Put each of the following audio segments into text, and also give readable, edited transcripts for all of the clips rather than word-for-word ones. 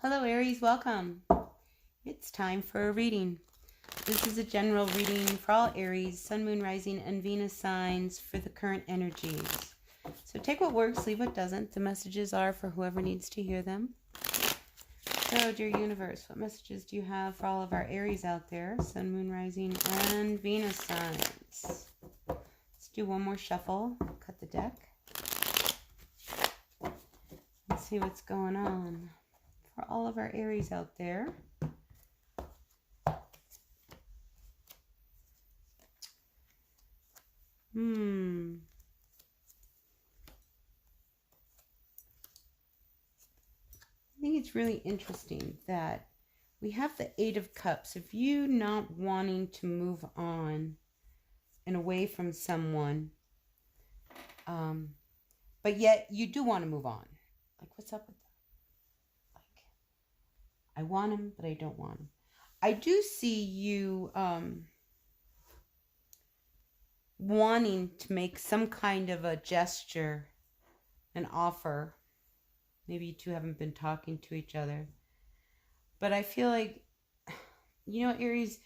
Hello Aries, welcome. It's time for a reading. This is a general reading for all Aries, Sun, Moon, Rising, and Venus signs for the current energies. So take what works, leave what doesn't. The messages are for whoever needs to hear them. So, dear universe, what messages do you have for all of our Aries out there? Sun, Moon, Rising, and Venus signs. Let's do one more shuffle. Cut the deck. Let's see what's going on for all of our Aries out there. I think it's really interesting that we have the Eight of Cups. If you not wanting to move on and away from someone, but yet you do want to move on. Like, what's up with that? Like, I want him, but I don't want him. I do see you wanting to make some kind of a gesture, an offer. Maybe you two haven't been talking to each other. But I feel like, Aries,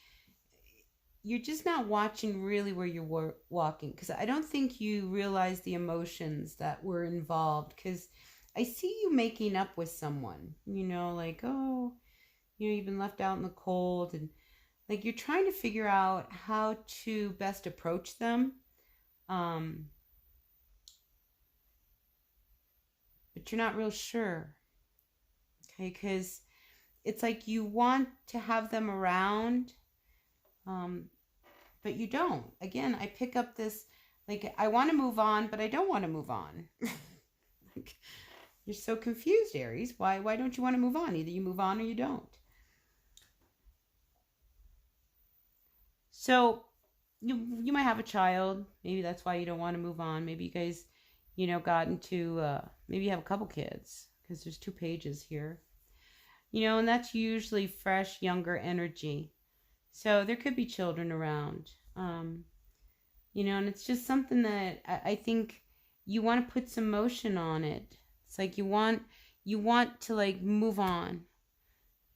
you're just not watching really where you're walking. Because I don't think you realize the emotions that were involved. Because I see you making up with someone. Like, oh, you've been left out in the cold. And like, you're trying to figure out how to best approach them. But you're not real sure. Okay, because it's like you want to have them around, but you don't. Again, I pick up this, like, I want to move on, but I don't want to move on. Like, you're so confused, Aries. Why don't you want to move on? Either you move on or you don't. So you might have a child. Maybe that's why you don't want to move on. Maybe you guys, got into, maybe you have a couple kids, because there's 2 pages here. And that's usually fresh, younger energy. So there could be children around. And it's just something that I think you want to put some motion on it. It's like you want to, like, move on.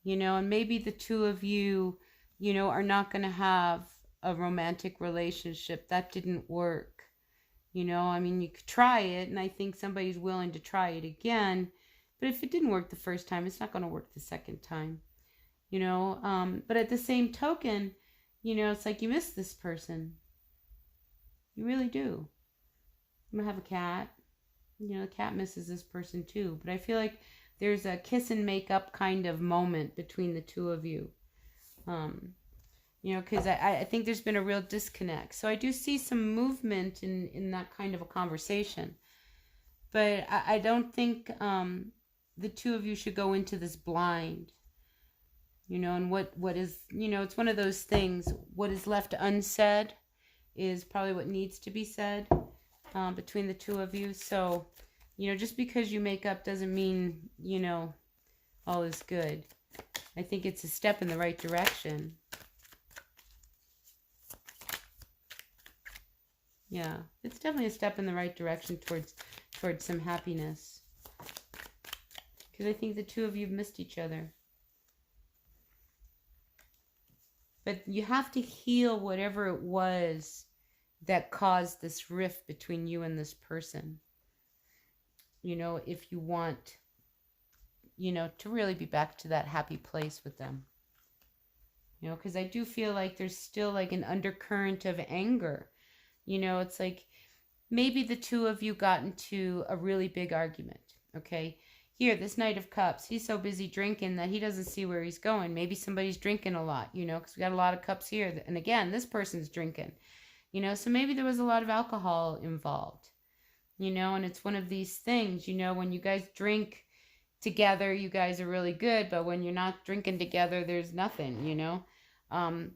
And maybe the two of you, are not going to have a romantic relationship. That didn't work. You could try it, and I think somebody's willing to try it again. But if it didn't work the first time, it's not going to work the second time. But at the same token, it's like you miss this person. You really do. You might have a cat. The cat misses this person too. But I feel like there's a kiss and make up kind of moment between the two of you. Because I think there's been a real disconnect. So I do see some movement in that kind of a conversation. But I don't think the two of you should go into this blind. And what is, it's one of those things. What is left unsaid is probably what needs to be said between the two of you. So, just because you make up doesn't mean, all is good. I think it's a step in the right direction. Yeah, it's definitely a step in the right direction towards some happiness. Because I think the two of you have missed each other. But you have to heal whatever it was that caused this rift between you and this person. If you want, to really be back to that happy place with them. Because I do feel like there's still like an undercurrent of anger. It's like maybe the two of you got into a really big argument, okay? Here, this Knight of Cups, he's so busy drinking that he doesn't see where he's going. Maybe somebody's drinking a lot, because we got a lot of cups here. And again, this person's drinking, so maybe there was a lot of alcohol involved, and it's one of these things, when you guys drink together, you guys are really good. But when you're not drinking together, there's nothing, and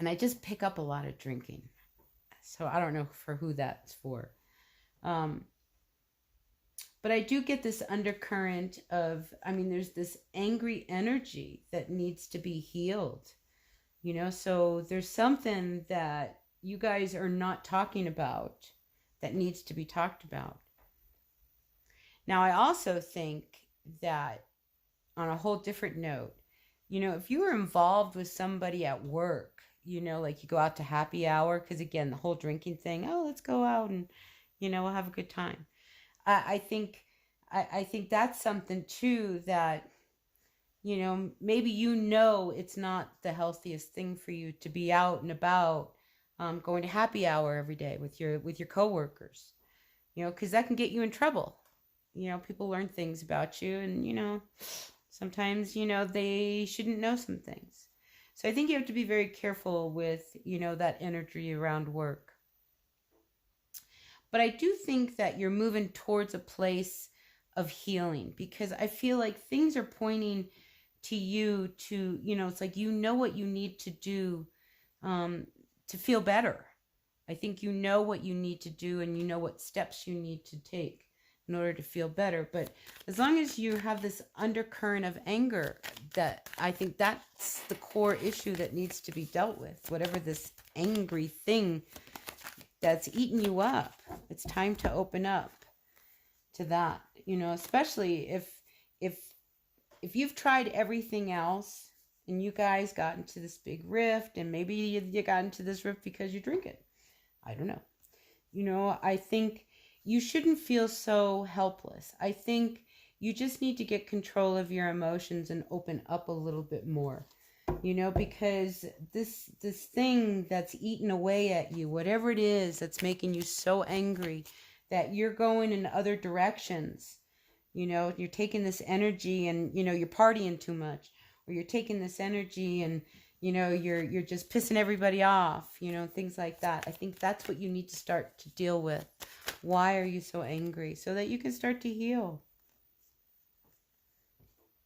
I just pick up a lot of drinking. So I don't know for who that's for. But I do get this undercurrent of, there's this angry energy that needs to be healed. So there's something that you guys are not talking about that needs to be talked about. Now, I also think that on a whole different note. You know, if you were involved with somebody at work, you know, like you go out to happy hour, because again, the whole drinking thing, oh, let's go out and, you know, we'll have a good time. I think I think that's something too that, you know, maybe you know it's not the healthiest thing for you to be out and about, going to happy hour every day with your coworkers, you know, because that can get you in trouble. You know, people learn things about you, and you know, sometimes, you know, they shouldn't know some things. So I think you have to be very careful with, you know, that energy around work. But I do think that you're moving towards a place of healing, because I feel like things are pointing to you to, you know, it's like you know what you need to do, to feel better. I think you know what you need to do, and you know what steps you need to take in order to feel better. But as long as you have this undercurrent of anger, that I think that's the core issue that needs to be dealt with. Whatever this angry thing that's eating you up, it's time to open up to that. You know, especially if you've tried everything else and you guys got into this big rift, and maybe you got into this rift because you drink it. I don't know. You know, I think you shouldn't feel so helpless. I think you just need to get control of your emotions and open up a little bit more. You know, because this thing that's eating away at you, whatever it is that's making you so angry that you're going in other directions, you know, you're taking this energy and, you know, you're partying too much, or you're taking this energy and, you know, you're just pissing everybody off, you know, things like that. I think that's what you need to start to deal with. Why are you so angry? So that you can start to heal.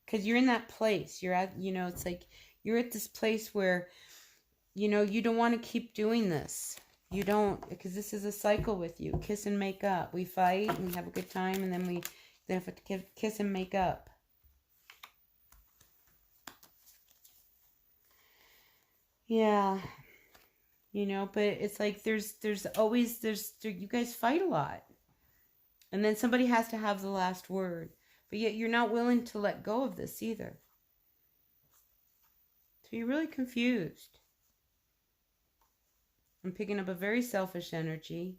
Because you're in that place. You're at, you know, it's like you're at this place where, you know, you don't want to keep doing this. You don't, because this is a cycle with you. Kiss and make up. We fight and we have a good time, and then we have to kiss and make up. Yeah. You know, but it's like there's always, you guys fight a lot. And then somebody has to have the last word. But yet you're not willing to let go of this either. So you're really confused. I'm picking up a very selfish energy.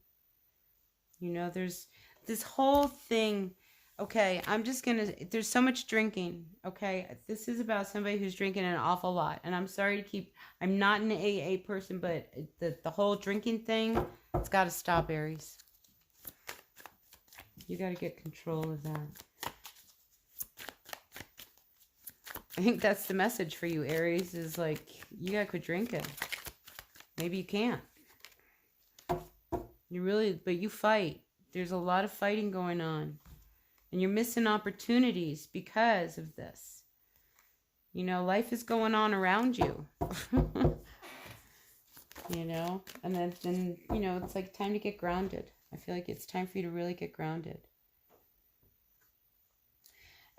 You know, there's this whole thing. Okay, there's so much drinking. Okay, this is about somebody who's drinking an awful lot. And I'm sorry to keep, I'm not an AA person, but the whole drinking thing, it's got to stop, Aries. You got to get control of that. I think that's the message for you, Aries, is like, you got to quit drinking. Maybe you can't. But you fight. There's a lot of fighting going on. And you're missing opportunities because of this. You know, life is going on around you. You know, and then, you know, it's like time to get grounded. I feel like it's time for you to really get grounded.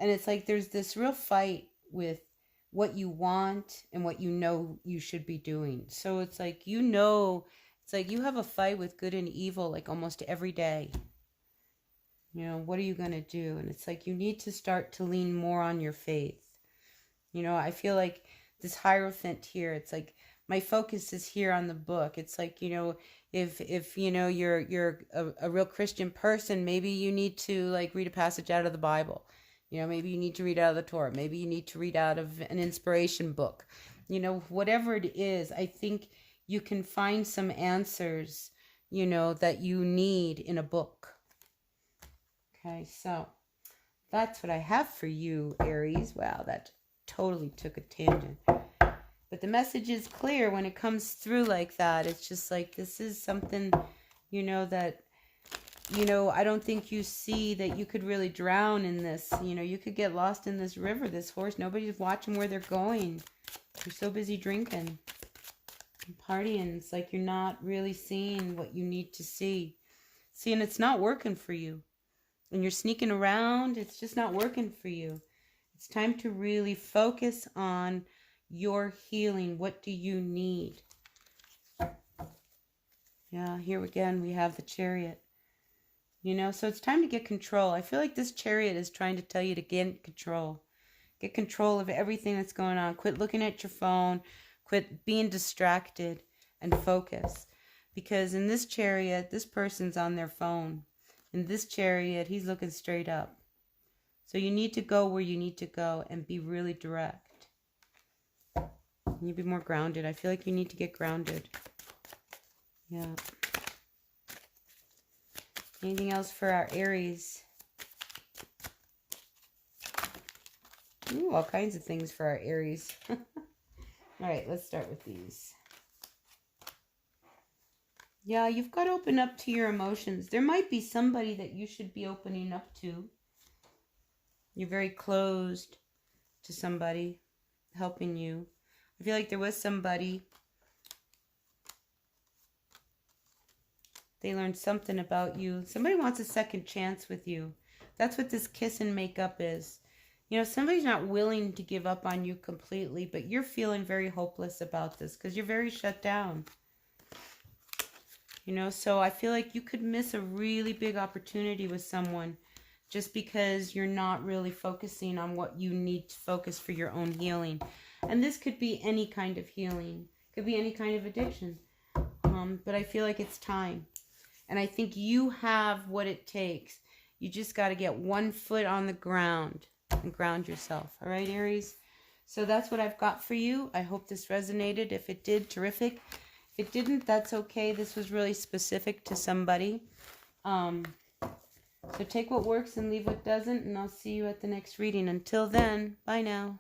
And it's like there's this real fight with what you want and what you know you should be doing. So it's like, you know, it's like you have a fight with good and evil like almost every day. You know, what are you going to do? And it's like you need to start to lean more on your faith. You know, I feel like this Hierophant here, it's like my focus is here on the book. It's like, you know, if you know, you're a real Christian person, maybe you need to like read a passage out of the Bible. You know, maybe you need to read out of the Torah. Maybe you need to read out of an inspiration book. You know, whatever it is, I think you can find some answers, you know, that you need in a book. Okay, so that's what I have for you, Aries. Wow, that totally took a tangent. But the message is clear when it comes through like that. It's just like, this is something, you know, that, you know, I don't think you see that you could really drown in this. You know, you could get lost in this river, this horse. Nobody's watching where they're going. You're so busy drinking and partying. It's like you're not really seeing what you need to see. See, and it's not working for you. And you're sneaking around. It's just not working for you. It's time to really focus on your healing. What do you need? Yeah, here again we have the Chariot. You know, so it's time to get control. I feel like this Chariot is trying to tell you to get control. Get control of everything that's going on. Quit looking at your phone. Quit being distracted and focus. Because in this chariot, this person's on their phone. In this chariot, he's looking straight up. So you need to go where you need to go and be really direct. You need to be more grounded. I feel like you need to get grounded. Yeah. Anything else for our Aries? Ooh, all kinds of things for our Aries. All right, let's start with these. Yeah, you've got to open up to your emotions. There might be somebody that you should be opening up to. You're very closed to somebody helping you. I feel like there was somebody. They learned something about you. Somebody wants a second chance with you. That's what this kiss and make up is. You know, somebody's not willing to give up on you completely, but you're feeling very hopeless about this because you're very shut down. You know, so I feel like you could miss a really big opportunity with someone just because you're not really focusing on what you need to focus for your own healing. And this could be any kind of healing. Could be any kind of addiction. But I feel like it's time. And I think you have what it takes. You just got to get one foot on the ground and ground yourself. All right, Aries? So that's what I've got for you. I hope this resonated. If it did, terrific. If it didn't, that's okay. This was really specific to somebody. So take what works and leave what doesn't. And I'll see you at the next reading. Until then, bye now.